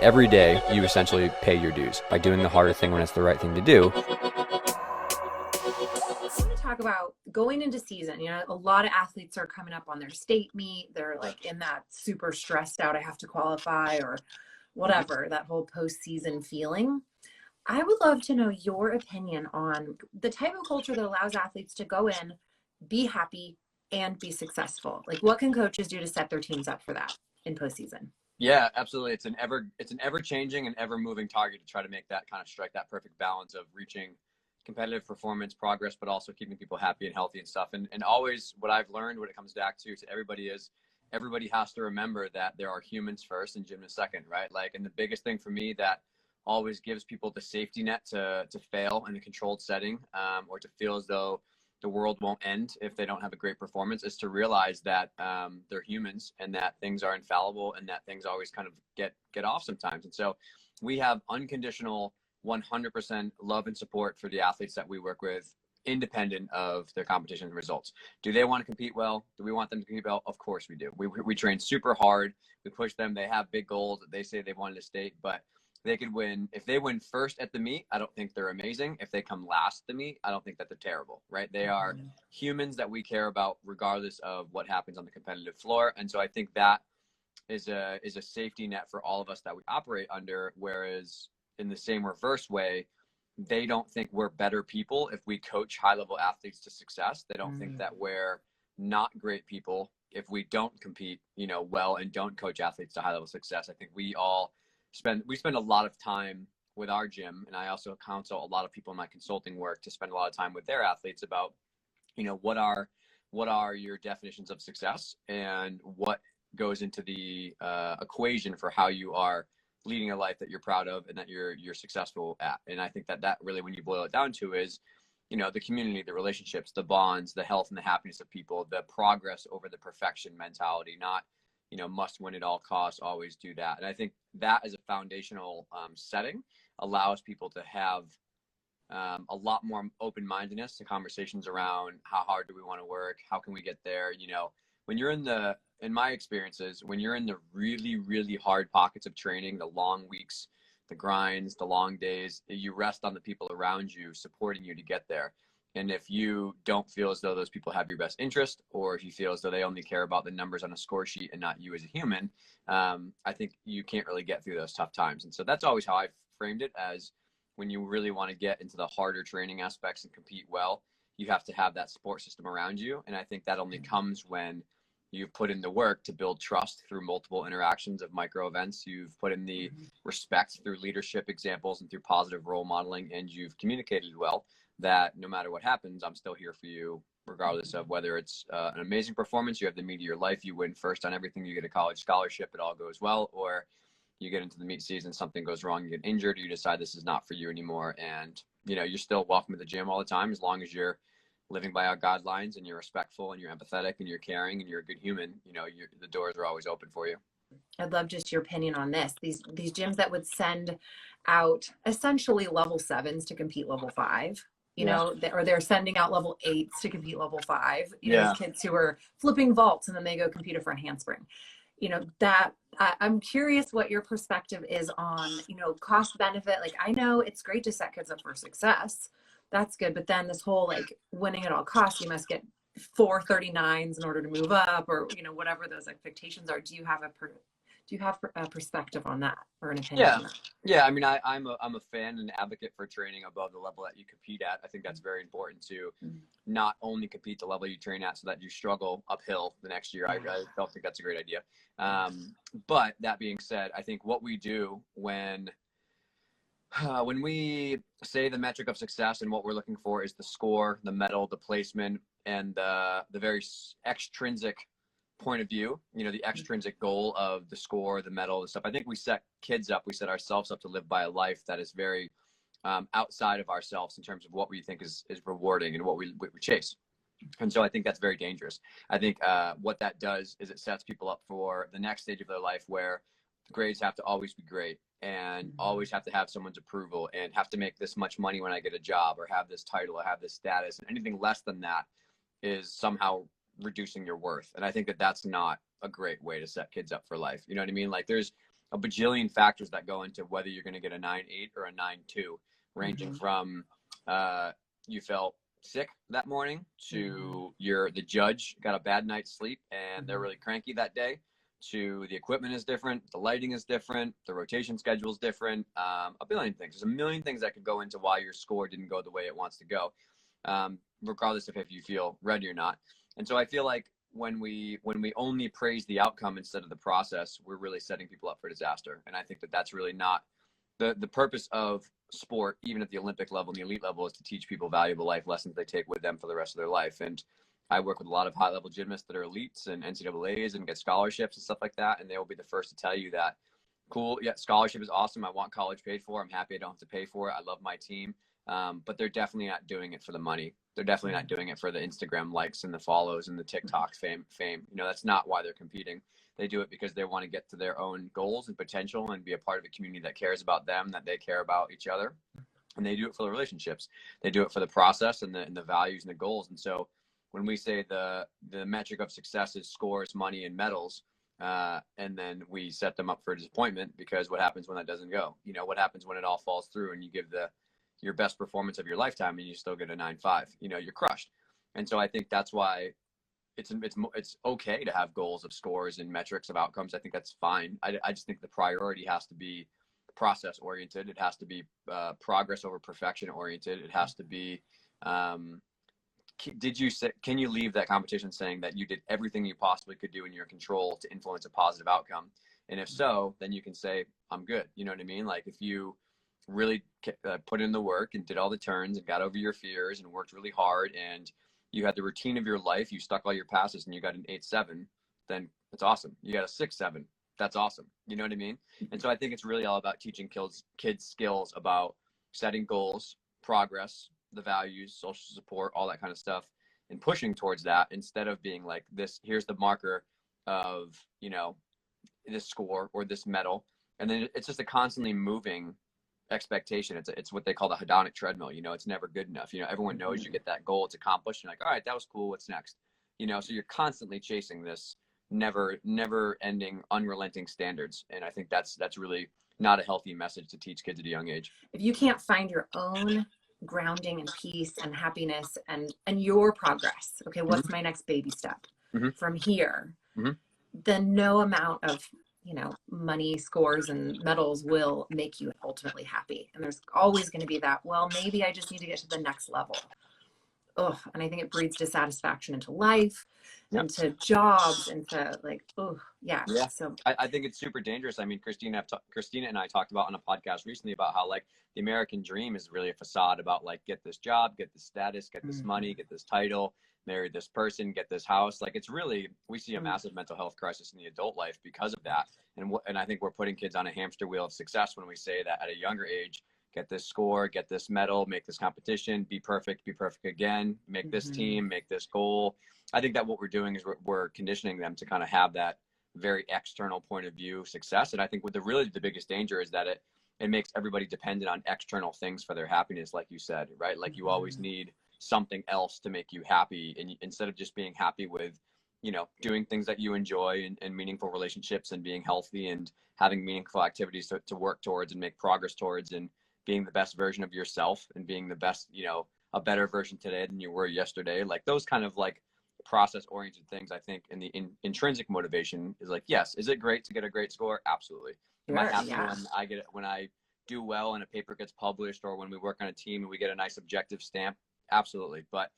Every day, you essentially pay your dues by doing the harder thing when it's the right thing to do. Talk about going into season. A lot of athletes are coming up on their state meet. They're like in that super stressed out, I have to qualify or whatever, that whole postseason feeling. I would love to know your opinion on the type of culture that allows athletes to go in, be happy, and be successful. Like, what can coaches do to set their teams up for that in postseason? Yeah, absolutely. It's an ever changing and ever moving target to try to make that kind of strike that perfect balance of reaching competitive performance progress, but also keeping people happy and healthy and stuff. And always what I've learned when it comes back to everybody has to remember that there are humans first and gymnasts second, right? Like, and the biggest thing for me that always gives people the safety net to fail in a controlled setting, or to feel as though the world won't end if they don't have a great performance, is to realize that they're humans and that things are infallible and that things always kind of get off sometimes. And so we have unconditional 100% love and support for the athletes that we work with, independent of their competition results. Do they want to compete well? Do we want them to compete well? Of course we do. We train super hard. We push them. They have big goals that they say they wanted to state, but they could win. If they win first at the meet, I don't think they're amazing. If they come last at the meet, I don't think that they're terrible, right? They are humans that we care about regardless of what happens on the competitive floor. And so I think that is a safety net for all of us that we operate under. Whereas in the same reverse way, they don't think we're better people if we coach high-level athletes to success. They don't think that we're not great people if we don't compete, well, and don't coach athletes to high-level success. I think we spend a lot of time with our gym, and I also counsel a lot of people in my consulting work to spend a lot of time with their athletes about, what are your definitions of success and what goes into the equation for how you are leading a life that you're proud of and that you're successful at. And I think that really, when you boil it down to, is the community, the relationships, the bonds, the health and the happiness of people, the progress over the perfection mentality, not must win at all costs, always do that. And I think that as a foundational setting allows people to have a lot more open-mindedness to conversations around how hard do we want to work, how can we get there. When you're in my experiences, when you're in the really, really hard pockets of training, the long weeks, the grinds, the long days, you rest on the people around you supporting you to get there. And if you don't feel as though those people have your best interest, or if you feel as though they only care about the numbers on a score sheet and not you as a human, I think you can't really get through those tough times. And so that's always how I've framed it, as when you really want to get into the harder training aspects and compete well, you have to have that support system around you. And I think that only comes when you've put in the work to build trust through multiple interactions of micro events. You've put in the respect through leadership examples and through positive role modeling, and you've communicated well that no matter what happens, I'm still here for you, regardless of whether it's an amazing performance, you have the meet of your life, you win first on everything, you get a college scholarship, it all goes well, or you get into the meet season, something goes wrong, you get injured, you decide this is not for you anymore. And, you're still welcome at the gym all the time, as long as you're living by our guidelines and you're respectful and you're empathetic and you're caring and you're a good human. The doors are always open for you. I'd love just your opinion on this. These gyms that would send out essentially level 7s to compete level 5, or they're sending out level 8s to compete level 5, these kids who are flipping vaults and then they go compete for a handspring. That I'm curious what your perspective is on, cost benefit. Like, I know it's great to set kids up for success. That's good. But then this whole, like, winning at all costs, you must get 439s in order to move up, or, whatever those expectations are. Do you have a perspective on that, or an opinion on that? Yeah. I mean, I'm a fan and advocate for training above the level that you compete at. I think that's very important to not only compete the level you train at so that you struggle uphill the next year. I don't think that's a great idea. But that being said, I think what we do when we say the metric of success and what we're looking for is the score, the medal, the placement, and the very extrinsic point of view, the extrinsic goal of the score, the medal, the stuff. I think we set ourselves up to live by a life that is very outside of ourselves in terms of what we think is rewarding and what we chase. And so I think that's very dangerous. I think what that does is it sets people up for the next stage of their life, where the grades have to always be great and always have to have someone's approval and have to make this much money when I get a job, or have this title, or have this status. And anything less than that is somehow reducing your worth. And I think that that's not a great way to set kids up for life. You know what I mean? Like, there's a bajillion factors that go into whether you're going to get a 9.8 or a 9.2, ranging from you felt sick that morning to the judge got a bad night's sleep and they're really cranky that day, to the equipment is different, the lighting is different, the rotation schedule is different, a billion things. There's a million things that could go into why your score didn't go the way it wants to go, regardless of if you feel ready or not. And so I feel like when we only praise the outcome instead of the process, we're really setting people up for disaster. And I think that that's really not the purpose of sport, even at the Olympic level and the elite level, is to teach people valuable life lessons they take with them for the rest of their life. And I work with a lot of high level gymnasts that are elites and NCAAs and get scholarships and stuff like that. And they will be the first to tell you that, cool, yeah, scholarship is awesome. I want college paid for. I'm happy I don't have to pay for it. I love my team. But they're definitely not doing it for the money. They're definitely not doing it for the Instagram likes and the follows and the TikTok fame. You know, that's not why they're competing. They do it because they want to get to their own goals and potential and be a part of a community that cares about them, that they care about each other. And they do it for the relationships. They do it for the process and the values and the goals. And so when we say the metric of success is scores, money, and medals, and then we set them up for disappointment, because what happens when that doesn't go? You know, what happens when it all falls through and you give your best performance of your lifetime and you still get a 9.5? You know, you're crushed. And so I think that's why it's okay to have goals of scores and metrics of outcomes. I think that's fine. I just think the priority has to be process oriented. It has to be progress over perfection oriented. It has to be, can you leave that competition saying that you did everything you possibly could do in your control to influence a positive outcome? And if so, then you can say, I'm good. You know what I mean? Like, if you really put in the work and did all the turns and got over your fears and worked really hard and you had the routine of your life, you stuck all your passes and you got an 8.7, then it's awesome. You got a 6.7. That's awesome. You know what I mean? And so I think it's really all about teaching kids skills about setting goals, progress, the values, social support, all that kind of stuff, and pushing towards that instead of being like, this, here's the marker of, you know, this score or this medal. And then it's just a constantly moving expectation. It's what they call the hedonic treadmill. You know, it's never good enough. You know, everyone knows you get that goal, it's accomplished. You're like, all right, that was cool. What's next? You know, so you're constantly chasing this never ending, unrelenting standards. And I think that's really not a healthy message to teach kids at a young age. If you can't find your own grounding and peace and happiness and your progress, okay, what's my next baby step from here, then no amount of, you know, money, scores, and medals will make you ultimately happy. And there's always going to be that, well, maybe I just need to get to the next level. And I think it breeds dissatisfaction into life, into jobs, into like, yeah. So I think it's super dangerous. I mean, Christina and I talked about on a podcast recently about how, like, the American dream is really a facade about, like, get this job, get this status, get this money, get this title, marry this person, get this house. Like, it's really, we see a massive mental health crisis in the adult life because of that. And I think we're putting kids on a hamster wheel of success when we say that at a younger age, get this score, get this medal, make this competition, be perfect again, make this team, make this goal. I think that what we're doing is we're conditioning them to kind of have that very external point of view success. And I think the biggest danger is that it makes everybody dependent on external things for their happiness, like you said, right? Like, you always need something else to make you happy. And instead of just being happy with, you know, doing things that you enjoy and meaningful relationships and being healthy and having meaningful activities to work towards and make progress towards, and being the best version of yourself and being the best, you know, a better version today than you were yesterday. Like, those kind of like process oriented things, I think, in the intrinsic motivation is like, yes, is it great to get a great score? Absolutely. Am I happy when I do well and a paper gets published, or when we work on a team and we get a nice objective stamp? Absolutely. But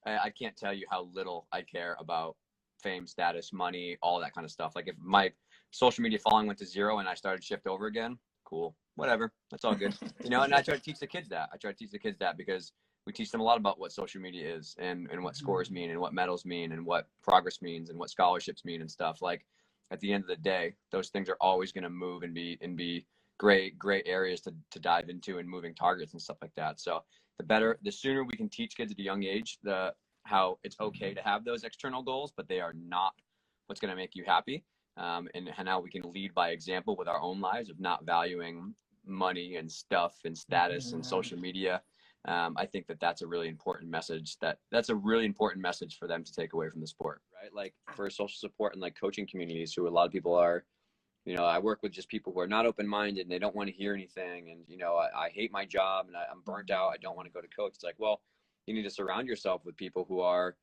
I can't tell you how little I care about fame, status, money, all that kind of stuff. Like, if my social media following went to 0 and I started shift over again, cool, whatever, that's all good. You know, and I try to teach the kids that because we teach them a lot about what social media is and what scores mean and what medals mean and what progress means and what scholarships mean and stuff. Like, at the end of the day, those things are always going to move and be gray areas to dive into and moving targets and stuff like that. So the sooner we can teach kids at a young age how it's okay to have those external goals, but they are not what's going to make you happy. And how we can lead by example with our own lives of not valuing money and stuff and status and social media. I think that's a really important message. That's a really important message for them to take away from the sport, right? Like, for social support and like coaching communities, who a lot of people are, I work with just people who are not open-minded and they don't want to hear anything. And, I hate my job and I'm burnt out. I don't want to go to coach. It's like, well, you need to surround yourself with people who are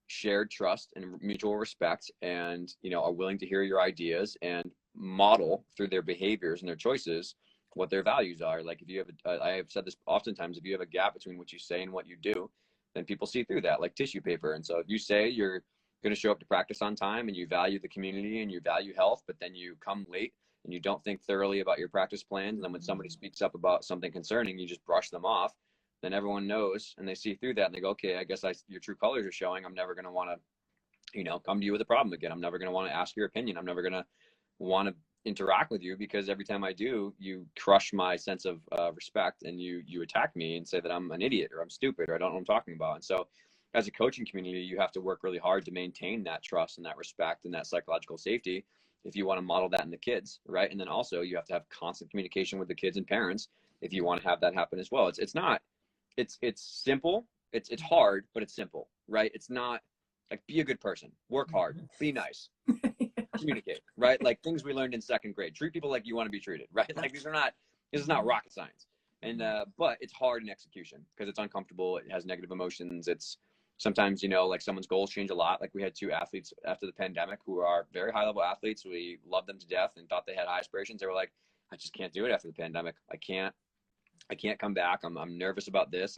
shared trust and mutual respect and, are willing to hear your ideas and model through their behaviors and their choices what their values are. Like if you have, I have said this oftentimes, if you have a gap between what you say and what you do, then people see through that like tissue paper. And so if you say you're going to show up to practice on time and you value the community and you value health, but then you come late and you don't think thoroughly about your practice plans, and then when somebody speaks up about something concerning, you just brush them off, then everyone knows and they see through that and they go, okay, I guess your true colors are showing. I'm never going to want to, come to you with a problem again. I'm never going to want to ask your opinion. I'm never going to want to interact with you, because every time I do, you crush my sense of respect and you attack me and say that I'm an idiot or I'm stupid or I don't know what I'm talking about. And so as a coaching community, you have to work really hard to maintain that trust and that respect and that psychological safety if you want to model that in the kids, right? And then also you have to have constant communication with the kids and parents if you want to have that happen as well. It's simple. It's hard, but it's simple, right? It's not like, be a good person, work hard, be nice, communicate, right? Like things we learned in second grade. Treat people like you want to be treated, right? Like this is not rocket science. And but it's hard in execution because it's uncomfortable. It has negative emotions. It's sometimes, like someone's goals change a lot. Like we had two athletes after the pandemic who are very high level athletes. We loved them to death and thought they had high aspirations. They were like, I just can't do it after the pandemic. I can't come back. I'm nervous about this.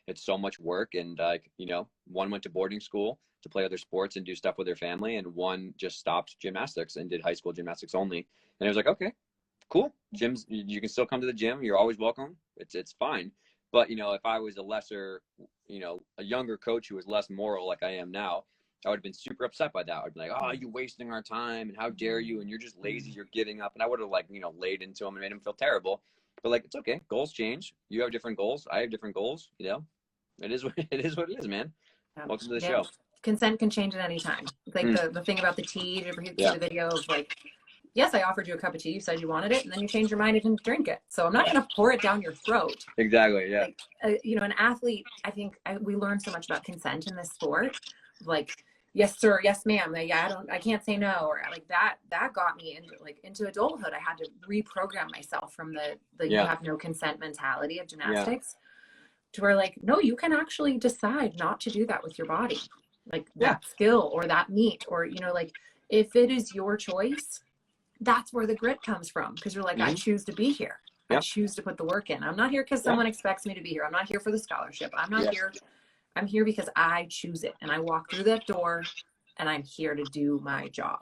It's so much work. And one went to boarding school to play other sports and do stuff with their family. And one just stopped gymnastics and did high school gymnastics only. And I was like, okay, cool. Gyms, you can still come to the gym. You're always welcome. It's fine. But, if I was a lesser, a younger coach who was less moral like I am now, I would have been super upset by that. I'd be like, oh, you're wasting our time and how dare you? And you're just lazy. You're giving up. And I would have laid into him and made him feel terrible. But it's okay. Goals change. You have different goals. I have different goals. It is what it is, man. Yeah. Welcome to the show. Consent can change at any time. Like the thing about the tea, did you ever see the video of yes, I offered you a cup of tea. You said you wanted it, and then you changed your mind and didn't drink it. So I'm not going to pour it down your throat. Exactly. Yeah. An athlete, I think we learn so much about consent in this sport. Yes, sir. Yes, ma'am. I can't say no. Or that got me into adulthood. I had to reprogram myself from the you have no consent mentality of gymnastics to where no, you can actually decide not to do that with your body. That skill or that meet or, if it is your choice, that's where the grit comes from. Because you're I choose to be here. I choose to put the work in. I'm not here because someone expects me to be here. I'm not here for the scholarship. I'm not here. I'm here because I choose it. And I walk through that door and I'm here to do my job.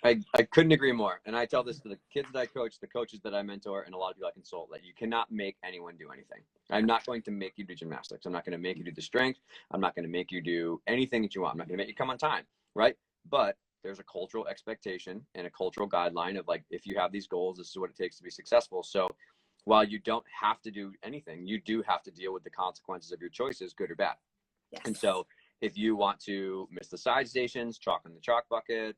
I couldn't agree more. And I tell this to the kids that I coach, the coaches that I mentor, and a lot of people I consult, that you cannot make anyone do anything. I'm not going to make you do gymnastics. I'm not going to make you do the strength. I'm not going to make you do anything that you want. I'm not going to make you come on time, right? But there's a cultural expectation and a cultural guideline of if you have these goals, this is what it takes to be successful. So while you don't have to do anything, you do have to deal with the consequences of your choices, good or bad. Yes. And so if you want to miss the side stations, chalk on the chalk bucket,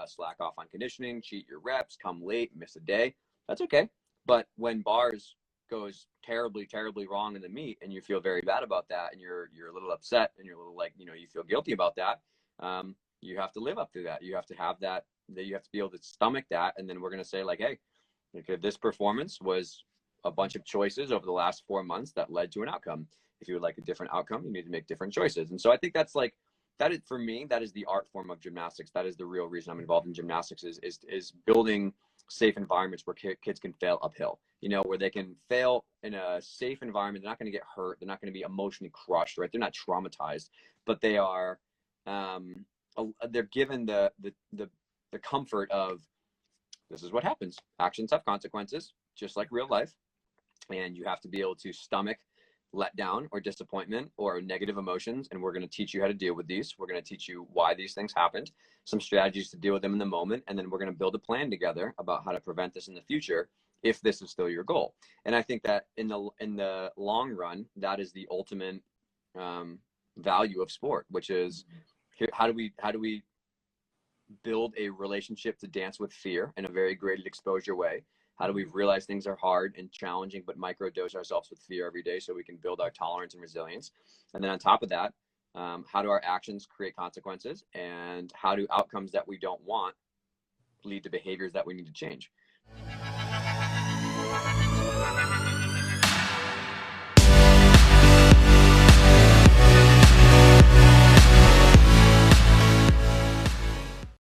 slack off on conditioning, cheat your reps, come late, miss a day, that's okay. But when bars goes terribly, terribly wrong in the meet and you feel very bad about that and you're a little upset and you're a little you feel guilty about that, you have to live up to that. You have to have that you have to be able to stomach that. And then we're going to say hey, okay, this performance was a bunch of choices over the last 4 months that led to an outcome. If you would like a different outcome, you need to make different choices. And so I think that's that is, for me, that is the art form of gymnastics. That is the real reason I'm involved in gymnastics is building safe environments where kids can fail uphill, where they can fail in a safe environment. They're not going to get hurt. They're not going to be emotionally crushed, right? They're not traumatized, but they are, they're given the comfort of, this is what happens. Actions have consequences, just like real life. And you have to be able to stomach letdown or disappointment or negative emotions. And we're going to teach you how to deal with these. We're going to teach you why these things happened, some strategies to deal with them in the moment. And then we're going to build a plan together about how to prevent this in the future, if this is still your goal. And I think that in the long run, that is the ultimate value of sport, which is how do we build a relationship to dance with fear in a very graded exposure way? How do we realize things are hard and challenging, but microdose ourselves with fear every day so we can build our tolerance and resilience? And then on top of that, how do our actions create consequences? And how do outcomes that we don't want lead to behaviors that we need to change? Bye.